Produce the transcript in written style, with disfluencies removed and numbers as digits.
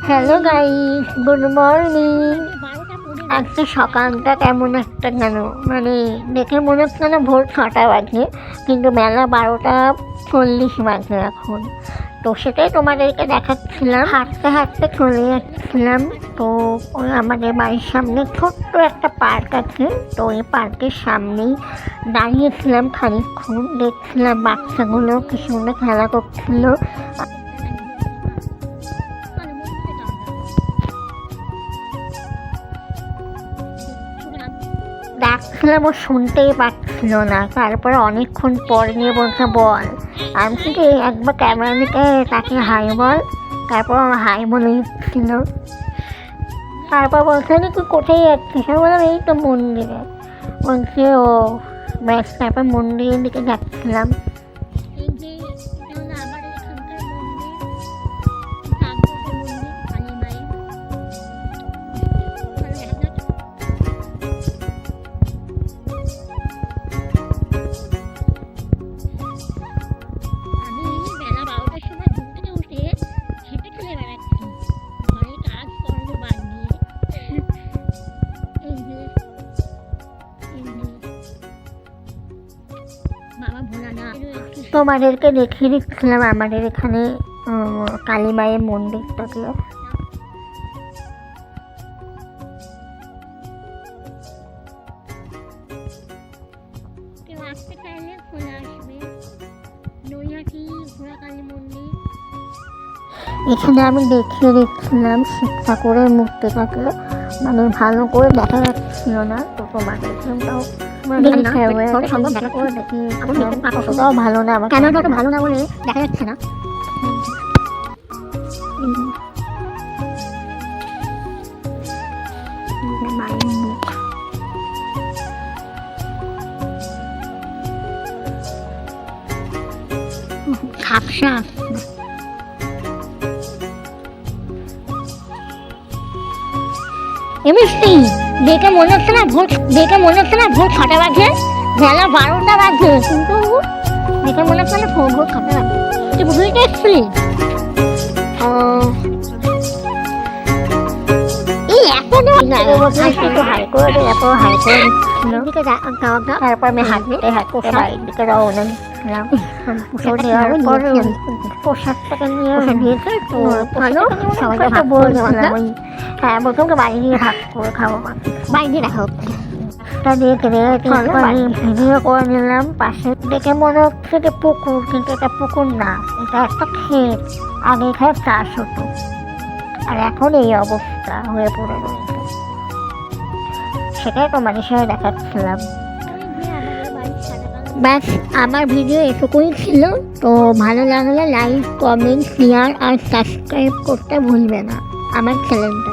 Hello guys, good morning. আজকে সকালটা কেমন একটা কেন মানে দেখে মনে হচ্ছে না ভোর 6টা বাজে, কিন্তু বেলা 12টা 40 বাজে এখন। তো সেটাই তোমাদেরকে দেখাচ্ছিলাম। হাঁটতে হাঁটতে চলে যাচ্ছিলাম। তো ওই আমাদের বাড়ির সামনে ছোট্ট একটা পার্ক আছে, তো ওই পার্কের সামনেই দাঁড়িয়েছিলাম খানিকক্ষণ, দেখছিলাম বাচ্চাগুলো কি সুন্দর খেলা করছিল। ডাকছিলাম, ও শুনতেই পাচ্ছিল না। তারপরে অনেকক্ষণ পর নিয়ে বলছে বল। আমি কি একবার ক্যামেরা দিকে তাকে হাই বল। তারপর হাই বলে দিচ্ছিল। তারপর বলছে তুই কোথায় যাচ্ছিস? আমি বললাম এই তো মন্দিরে। বলছে ও ব্যাস। তারপর মন্দিরের দিকে যাচ্ছিলাম। তোমাদেরকে দেখিয়ে দিচ্ছিলাম আমাদের এখানে কালী মায়ের মন্দিরটাকে। এখানে আমি দেখিয়ে দিচ্ছিলাম শিব ঠাকুরের মূর্তিটাকে, মানে ভালো করে দেখা যাচ্ছিল না। তো তোমাদের ভালো না, আমার ক্যামেরাটা ভালো না বলে দেখা যাচ্ছে না। ঝাপসা মিষ্টি দেখে মনে হচ্ছে না ভোর 6টা বাজে, বেলা 12টা বাজে, কিন্তু দেখে মনে হচ্ছে না ভোর 6টা বাজে। তুই বুঝতে এসছিলি? তারপর আমি হাঁটতে হাঁটতে বাড়ির দিকে রওনা দিলাম। পোশাকটাকে নিয়ে দিয়েছে, তো সবাইকে বললাম ওই হ্যাঁ প্রথমকে বাড়ি নিয়ে ভাগ করে খাবো, বাড়ি দিয়ে দেখা হচ্ছে। ভিডিও করে নিলাম। পাশে দেখে মনে হচ্ছে যে পুকুর, কিন্তু এটা পুকুর না, এটা একটা ক্ষেত। আগে এখানে চাষ হতো, আর এখন এই অবস্থা হয়ে পড়ে রয়েছে। সেটাই তোমাদের সঙ্গে দেখাচ্ছিলাম। ব্যাস, আমার ভিডিও এটুকুই ছিল। তো ভালো লাগলে লাইক, কমেন্ট, শেয়ার আর সাবস্ক্রাইব করতে ভুলবে না আমার চ্যানেলটা।